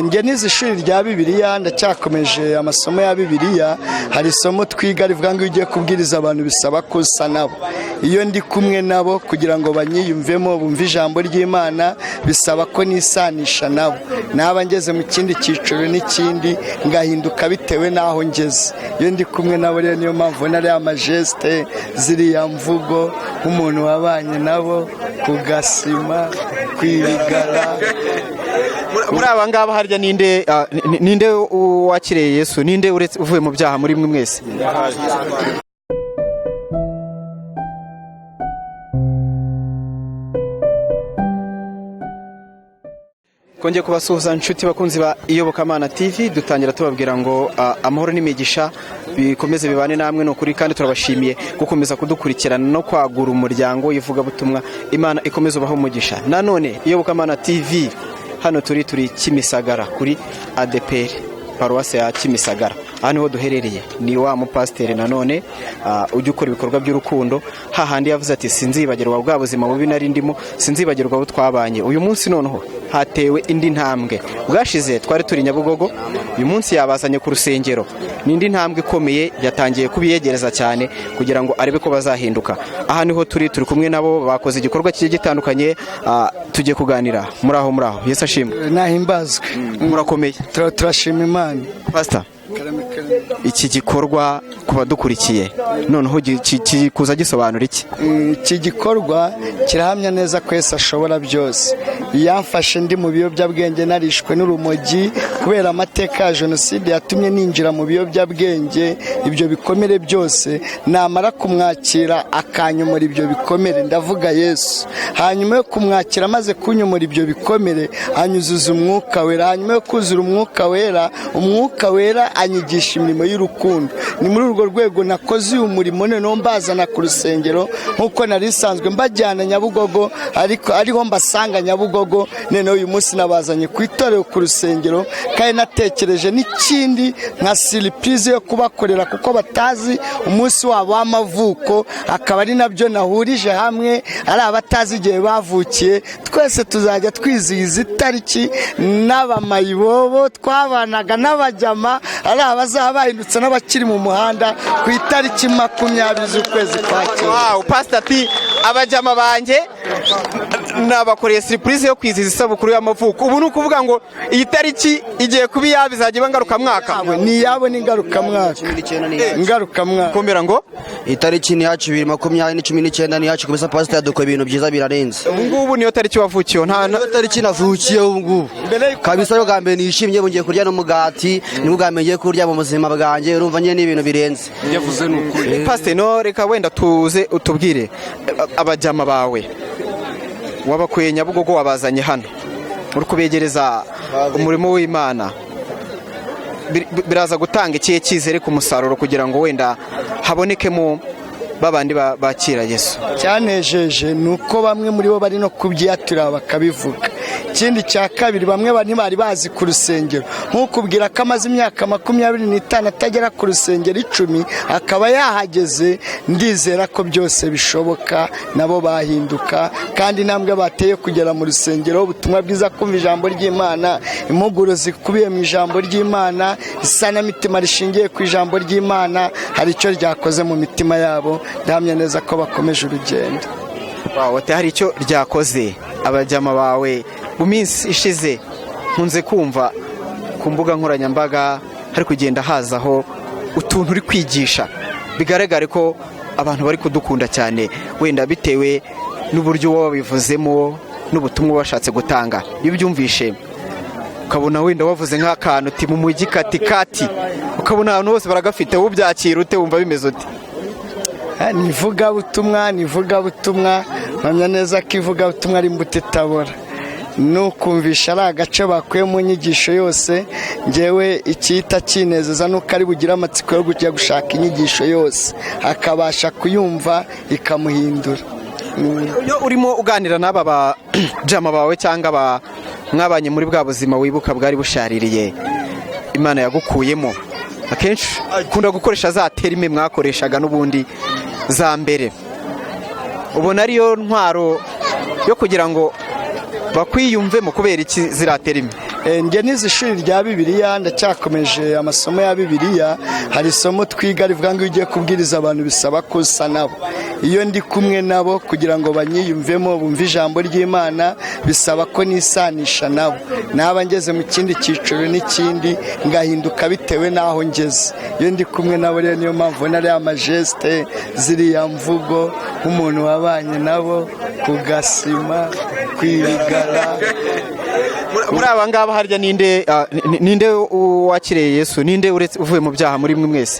Nge nize ishuri rya Bibiliya ndacyakomeje amasomo ya Bibiliya. Hari isomo twiga rivuga ngo ugiye kubwiriza abantu bisaba kusa nabo. Iyo ndi kumwe nabo kugira ngo banyiyumvemo bumve ijambo ry'Imana bisaba ko nisanisha nabo. Naba ngeze mu kindi cyiciro n'ikindi ngahinduka bitewe naho ngeze. Iyo ndi kumwe nabo rero niyo mpamvu nari amageste ziriya mvugo nk'umuntu wabanye nabo kugasima kwirigara. Muri aba ngaba harya ninde wakiriye Yesu, ninde uretse uvuye mu byaha muri mwe mwese? Kongeye kubasuhuza inshuti bakunzi ba Iyobokamana TV, dutangira tubabwira ngo amahoro n'imigisha bikomeze bibane namwe no kuri, kandi turabashimiye gukomeza kudukurikirana no kwagura umuryango ivugabutumwa. Imana ikomeze ubaho umugisha. Nanone Iyobokamana TV hano turi Kimisagara kuri ADPR paruwasi ya Kimisagara. Aha niho duherereye, ni wa mupasiteri nanone ujya ukora ibikorwa by'urukundo, hahandi yavuze ati sinzibagirwa bwa buzima bubi nari ndimo, sinzibagirwa abo twabanye. Uyu munsi noneho hatewe indi ntambwe. Bwashize twari turi Nyabugogo, uyu munsi yabazanye ku rusengero. Ni indi ntambwe ikomeye, yatangiye kubiyegereza cyane kugira ngo arebe ko bazahinduka. Aha niho turi kumwe nabo, bakoze igikorwa kigiye gitandukanye. Tugiye kuganira. Muraho Yesu ashimwe. Nahimbazwe. Murakomeye. Turashima Imana. Pastor, iki gikorwa kuba dukurikiye noneho kuza gisobanura iki? Iki gikorwa kirahamya neza ko Yesu ashobora byose. Yamfashe ndi mu biyobyabwenge, narishwe n'urumogi kubera amateka ya jenoside yatumye ninjira mu biyobyabwenge. Ibyo bikomere byose namara kumwakira akanyumura ibyo bikomere, ndavuga Yesu. Hanyuma yo kumwakira amaze kunyumura ibyo bikomere, anyuzuza umwuka wera. Hanyuma yo kuzura umwuka wera anyigisha imirimo y'urukundo. Ni muri urwo rwego nakoze uyu murimo, noneho mbazana ku rusengero nk'uko nari nsanzwe mbajyana Nyabugogo, ariko ariho mbasanga Nyabugogo. Noneho uyu munsi nabazanye ku itorero ku rusengero, kandi natekereje n'ikindi nka surprise yo kubakorera, kuko batazi umunsi wabo w'amavuko, akaba ari nabyo nahurije hamwe. Ari abatazi igihe bavukiye, twese tuzajya twizihiza itariki n'abamayibobo twabanaga n'abajyama, ari abazaba bahindutse n'abakiri mu muhanda ku itariki 20 z'ukwezi kwa Cyenda. Wow, Pastor P, abajyama banjye nabakoreye surprise yo kwizihiza isabukuru y'amavuko. Ubu ni ukuvuga ngo iyi tariki igiye kuba iyabo, izajya ibangaruka mwaka. Ni yabo ni ngaruka mwaka. Komera ngo itariki ni yacu 2019 ni yacu kubisa. Pastor yadukoye ibintu byiza birarenze. Ubu ngubu niyo tariki wavukiyeho? Nta tariki navukiye ubu ngubu kabisa. Yo gambere nishimye, ngiye kurya n'umugati, ni ubwambere ngiye kurya mu buzima bwanjye. Urumva nyine n'ibintu birenze. Yavuze n'ukuri. Pastor, no reka wenda tuze utubwire abajyama bawe wabakuye Nyabugogo wabazanye hano uri kubegereza umurimo w'Imana. Biraza gutanga ikihe cyizere ku musaruro kugira ngo wenda habonekemo babandi bakira Yesu? Cyanejeje nuko bamwe muri bo bari no kubyiyatura bakabivuga. Ikindi cya kabiri, bamwe ntibari bazi ku rusengero, nk'ukubwira ko amaze imyaka 25 atagera ku rusengero 10 akaba yahageze. Ndizera ko byose bishoboka, nabo bahinduka, kandi nambwe bateye kugera mu rusengero. Ubutumwa bwiza, kumva ijambo ry'Imana, impuguro zikubiye mu ijambo ry'Imana, isanamitima rishingiye ku ijambo ry'Imana, hari icyo ryakoze mu mitima yabo. Ndahamya neza ko bakomeje urugendo. Wow, hari icyo ryakoze. Abajyama bawe mu minsi ishize nkunze kumva ku mbuga nkoranyambaga hari kugenda hazaho utuntu uri kwigisha, bigaragare ko abantu bari kudukunda cyane wenda bitewe n'uburyo wowe wabivuzemo n'ubutumwa washatse gutanga iyo ubyumvishe ukabona wenda wavuze nk'akantu uti mu mujyi katikati ukabona abantu bose baragafite wowe ubyakira ute wumva bimeze ute? ni ivugabutumwa mpamya neza ko ivugabutumwa ari imbuto itabora, nukumvisha ari agace bakuye mu nyigisho yose. ngewe ikihita kinezeza nuko ari bugire amatsiko yo kujya gushaka inyigisho yose akabasha kuyumva ikamuhindura. iyo urimo uganira n'aba bajama bawe cyangwa mwabanye muri bwa buzima wibuka bwari bushaririye Imana yagukuyemo, akenshi ukunda gukoresha za terime mwakoreshaga n'ubundi za mbere, ubona ariyo ntwaro yo kugira ngo bakwiyumvemo kubera iki ziriya terime? njye nize ishuri rya Bibiliya, ndacyakomeje amasomo ya Bibiliya. hari isomo twiga rivuga ngo iyo ugiye kubwiriza abantu bisaba ko usa nabo. iyo ndi kumwe nabo kugira ngo banyiyumvemo bumve ijambo ry'Imana bisaba ko nisanisha nabo. naba ngeze mu kindi cyiciro n'ikindi ngahinduka bitewe n'aho ngeze. iyo ndi kumwe nabo rero niyo mpamvu nari amajeste ziriya mvugo nk'umuntu wabanye nabo ku gasima kwirigara. muri aba ngaba harya ninde wakiriye Yesu, ninde uretse uvuye mu byaha muri mwe mwese?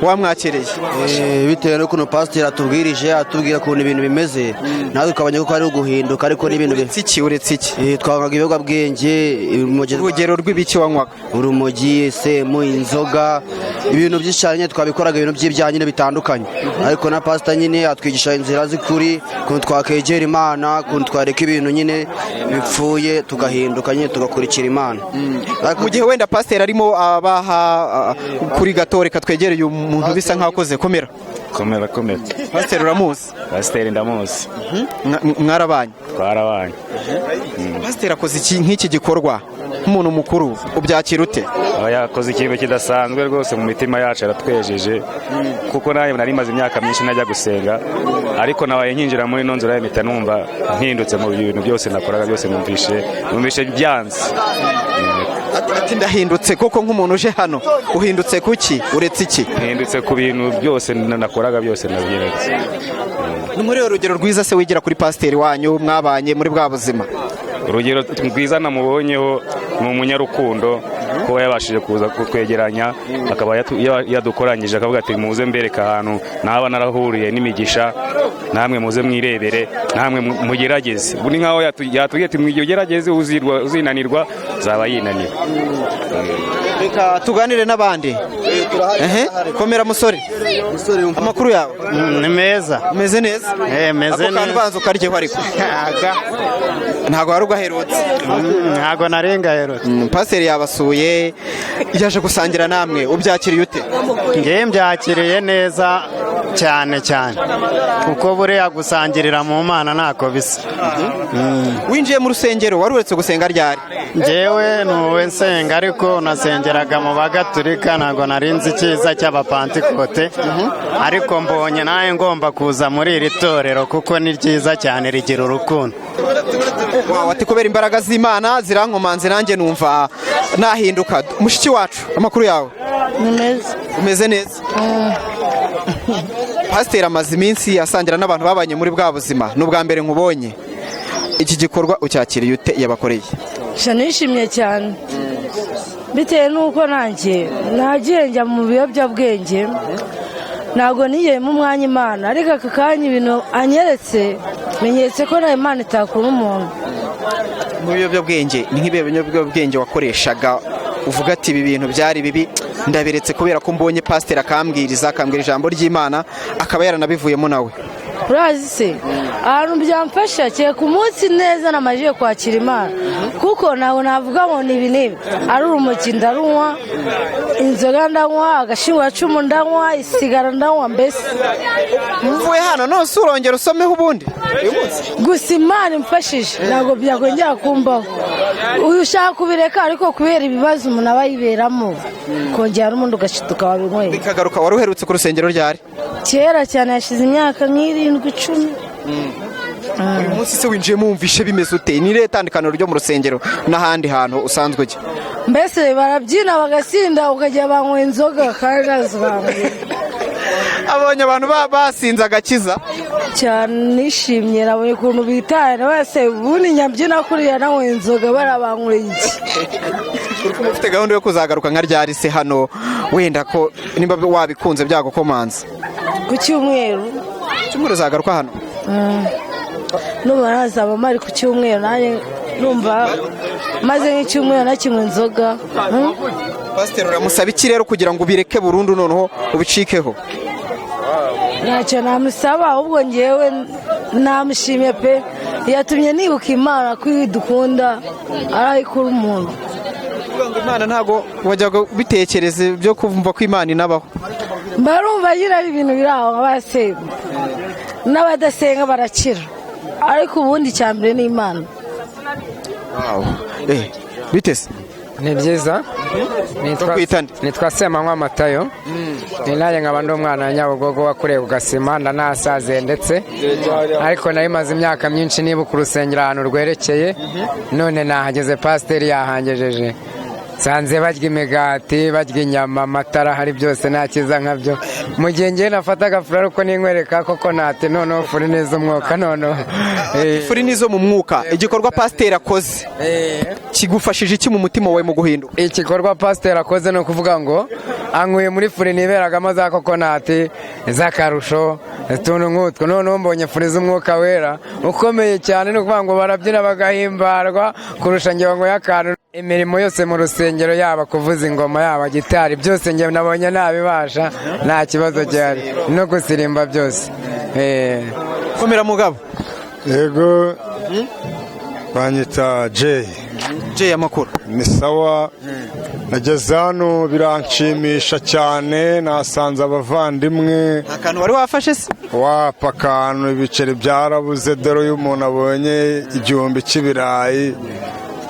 wamwakiriye bitewe n'ukuntu pasiteri atubwira ukuntu ibintu bimeze, natwe tukabona ko ari uguhinduka, ariko n'ibintu uretse iki twanywaga ibiyobyabwenge. urugero rw'ibiki wanywaga? urumogi, semu, inzoga, ibintu byinshi cyane nyine twabikoraga, ibintu by'ibyaha nyine bitandukanye. ariko na pasiteri nyine atwigisha inzira z'ukuri, ukuntu twakegera Imana, ukuntu twareka ibintu nyine bipfuye tugahinduka nyine tugakurikira Imana. mu gihe wenda pasiteri arimo abaha kuri gato, reka twegereye umuntu bisa nk'aho akoze. komera. Pasiteri uramuzi? Pasiteri ndamuzi. Mwarabanye? Twarabanye. Pasiteri akoze nk'iki gikorwa nk'umuntu mukuru ubyakira ute? yakoze ikintu kidasanzwe rwose, mu mitima yacu aratwejeje, kuko nawe nari maze imyaka myinshi najya gusenga, ariko nabaye nkinjira muri ino nzira mpita numva mpindutse mu bintu byose nakoraga byose, numvishe byanze. ati ndahindutse koko nk'umuntu uje hano. uhindutse kuki? uretse iki? mpindutse ku bintu byose nakoraga byose nabyiretse. ni muri urugero rwiza se wigira kuri pasiteri wanyu mwabanye muri bwa buzima? urugero rwiza namubonyeho ni umunyarukundo, kuba yabashije kuza kutwegeranya, akaba yadukoranyije akavuga ati muze mbereka ahantu naba narahuriye n'imigisha, namwe muze mwirebere, namwe mugerageze. Ubu ni nkaho yatubwiye ati mugerageze, uzinanirwa zaba yinanira. reka tuganire n'abandi. komera musore amakuru yawe ni meza umeze neza meze ako kantu banza ukaryeho ariko ntabwo wari ugaherutse ntabwo nari ngaherutse pasiteri yabasuye yaje gusangira namwe ubyakiriye ute ngewe mbyakiriye neza cyane cyane kuko buriya gusangirira mu mana ntako bisa winjiye mu rusengero wari uretse gusenga ryari ngewe nuwe nsenga ariko nasengeraga mu bagatulika ntabwo nari nzi icyiza cy'abapantikote ariko mbonye nawe ngomba kuza muri iri torero kuko ni ryiza cyane rigira urukundo ati kubera imbaraga z'imana zirankomanze nanjye numva nahinduka mushiki wacu amakuru yawe umeze neza pasiteri amaze iminsi asangira n'abantu babanye muri bwa buzima ni ubwa mbere nkubonye iki gikorwa ucyakiriye ute yabakoreye nishimye cyane bitewe n'uko nanjye nagiye njya mu biyobyabwenge ntabwo nigiyemo umwanya imana ariko aka kanya ibintu anyeretse menyetse ko nta imana itakura umuntu mu biyobyabwenge ni nk'ibiyobyabwenge wakoreshaga uvuga ati ibi bintu byari bibi ndabiretse kubera ko mbonye pasiteri akambwira ijambo ry'imana akaba yaranabivuyemo nawe urazi se ahantu byamfasha kereka umunsi neza namajije kwakira imana kuko ntabwo navuga ngo ni ibi n'ibi ari urumogi ndarunywa inzoga ndanywa agashinguracumu ndanywa isigara ndanywa mbese uvuye hano nose urongera usomeho ubundi gusa imana imfashije ntabwo byakongera kumbaho uyu ushaka kubireka ariko kubera ibibazo umuntu aba yiberamo kongera n'ubundi ugashituka wabinyweye bikagaruka wari uherutse ku rusengero ryari kera cyane yashize imyaka nk'irindwi 10 uyu munsi se winjiyemo wumvishe bimeze ute ni irihe tandukaniro ryo mu rusengero n'ahandi hantu usanzwe ujya mbese barabyina bagasinda ukajya banywa inzoga kandi nazibanguye abonye abantu basinze agakiza cyane nishimye nabonye ukuntu bitaye bose ubundi nyabyina kuriya nawe inzoga barabanyweye iki ufite gahunda yo kuzagaruka nka ryari se hano wenda ko nimba wabikunze byagukomanza ku cyumweru uzagaruka hano numva nazaba mari ku cyumweru nanjye numva maze nk'icyumweru na kimwe inzoga pasiteri uramusaba iki rero kugira ngo ubireke burundu noneho ubicikeho ntacyo namusaba ahubwo ngewe namushimye pe yatumye nibuka imana ko iyo dukunda arayikura umuntu imana ntabwo wajyaga bitekereze byo kumva ko imana inabaho mbarumva agira ibintu biri aho nk'abasenga n'abadasenga barakira ariko ubundi icya mbere ni imana bitese ni byiza nitwa Semanywa Matayo ni nanjye nkaba ndi umwana wa Nyabugogo wakuriye ku Gasima ndanasaziye ndetse ariko nari maze imyaka myinshi nibuka urusengero ahantu rwerekeye none nahageze pasiteri yahangejeje nsanze barya imigati barya inyama amatara hari byose nta cyiza nkabyo mu gihe ngewe nafataga furi ariko ninkwereka koko nate noneho furi n'izo mwuka noneho furi n'izo mu mwuka igikorwa pasiteri akoze kigufashije iki mu mutima wawe mu guhinduka igikorwa pasiteri akoze ni ukuvuga ngo ankuye muri furi niberagamo za kokonati z'akarusho utuntu nk'utwo noneho mbonye furi z'umwuka wera ukomeye cyane ni ukuvuga ngo barabyina bagahimbarwa kurusha ngewe banyweye akantu imirimo yose mu rusengero yaba kuvuza ingoma yaba gitari byose ngewe nabonye nabibasha nta kibazo gihari no gusirimba byose komera mugabo yego banyita Jay amakuru ni sawa nageze hano biranshimisha cyane nasanze abavandimwe akantu wari wafashe se wapa akantu ibiceri byarabuze dore uyu umuntu abonye igihumbi cy'ibirayi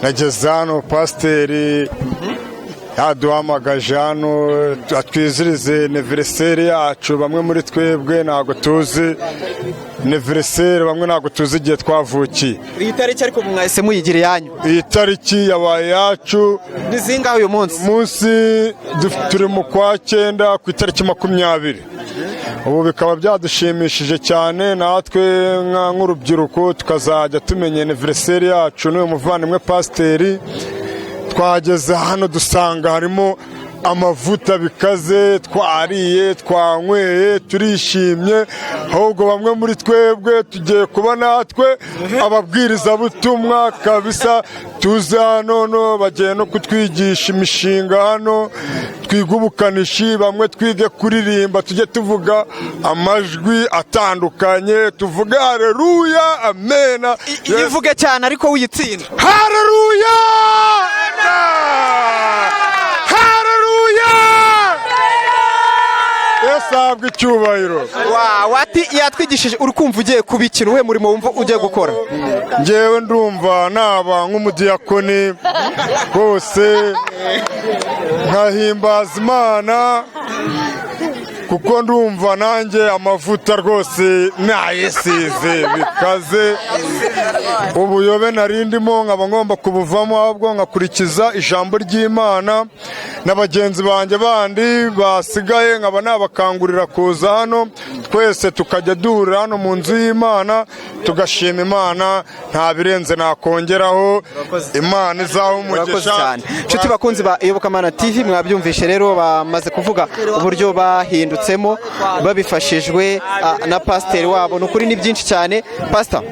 nageze hano pasiteri yaduhamagaje hano twizirize aniveriseri yacu bamwe muri twebwe ntabwo tuzi aniveriseri bamwe ntabwo tuzi igihe twavukiye iyi tariki ariko mwahise muyigira iyanyu iyi tariki yabaye yacu ni zingahe uyu munsi turi mu kwa 9 ku itariki 20 ubu bikaba byadushimishije cyane natwe nk'urubyiruko tukazajya tumenya aniveriseri yacu n'uyu muvandimwe pasiteri twageze hano dusanga harimo amavuta bikaze twariye twanyweye turishimye ahubwo bamwe muri twebwe tugiye kuba natwe ababwirizabutumwa kabisa tuze hano bagiye no kutwigisha imishinga hano twige ubukanishi, bamwe twige kuririmba, tujye tuvuga amajwi atandukanye, tuvuge hareruya, amena. Ivuge cyane ariko wiyitsinda. Hareruya! Hareruya! Esabwe icyubahiro. Yatwigishije uri kumva ugiye kubikira uwe murimo wumva ugiye gukora. Njyewe ndumva naba nk'umudiyakoni rwose nkahimbaza Imana kuko ndumva nanjye amavuta rwose nayisize bikaze, ubuyobe narindimo nkaba ngomba kubuvamo, ahubwo nkakurikiza ijambo ry'Imana, na bagenzi banjye bandi basigaye nkaba nabakangurira kuza hano, twese tukajya duhurira hano mu nzu y'Imana tugashima Imana, nta birenze nakongeraho. Imana izaho umugisha. Nshuti bakunzi ba Iyobokamana TV, mwabyumvishe rero bamaze kuvuga uburyo bahindutsemo babifashijwe na pasiteri wabo. Nukuri ni byinshi cyane. Pastor,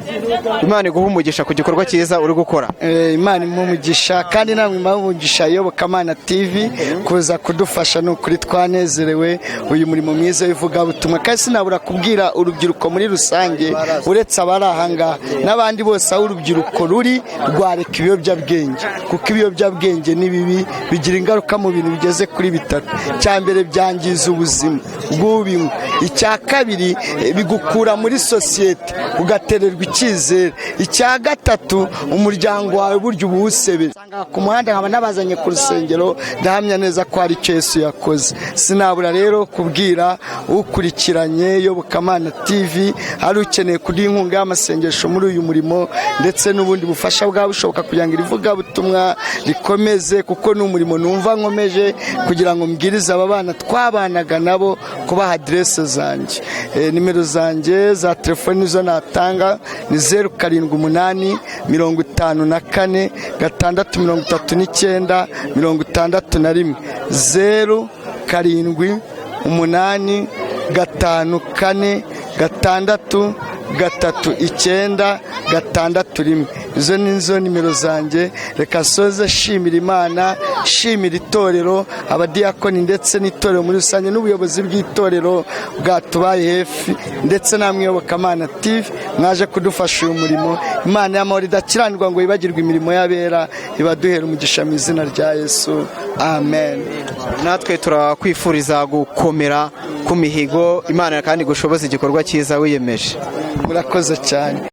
Imana iguha umugisha ku gikorwa cyiza uri gukora. Imana imumugisha kandi namwe mumugisha Iyobokamana TV kuza kudufasha. Nukuri twanezerewe uyu murimo mwiza w'ivugabutumwa, kandi sinabura kubwira urubyiruko muri rusange, uretse abari ahangaha n'abandi bose, aho urubyiruko ruri rwareka ibiyobyabwenge, kuko ibiyobyabwenge ni bibi, bigira ingaruka mu bintu bigeze kuri bitatu. Icya mbere, byangiza ubuzima bw'ubinywa. Icya kabiri, bigukura muri sosiyete ugatererwa icyizere. Icya gatatu, umuryango wawe burya uba uwusebeye. Ku muhanda nkaba nabazanye ku rusengero, ndahamya neza ko hari icyo Yesu yakoze. Sinabura rero kubwira ukurikiranye Iyobokamana TV, ari ukeneye kuduha inkunga y'amasengesho muri uyu murimo ndetse n'ubundi bufasha bwaba bushoboka kugira ngo irivugabutumwa rikomeze, kuko ni umurimo numva nkomeje kugira ngo mbwirize aba bana twabanaga nabo, kubaha aderese zanjye. Nimero zanjye za telefoni nizo natanga ni 0788 54 639 61 0788 54 639 61. Izo nizo nimero zanjye. Reka soze shimira Imana, shimira itorero, abadiyakoni ndetse n'itorero muri rusange, n'ubuyobozi bw'itorero bwatubaye hefi, ndetse namwe Iyobokamana TV mwaje kudufasha uyu murimo. Imana y'amahoro idakiranirwa ngo yibagirwe imirimo y'abera, ibaduhera umugisha mu izina rya Yesu, amen. Natwe turakwifuriza gukomera ku mihigo, Imana kandi gushoboza igikorwa cyiza wiyemeje. Murakoze cyane.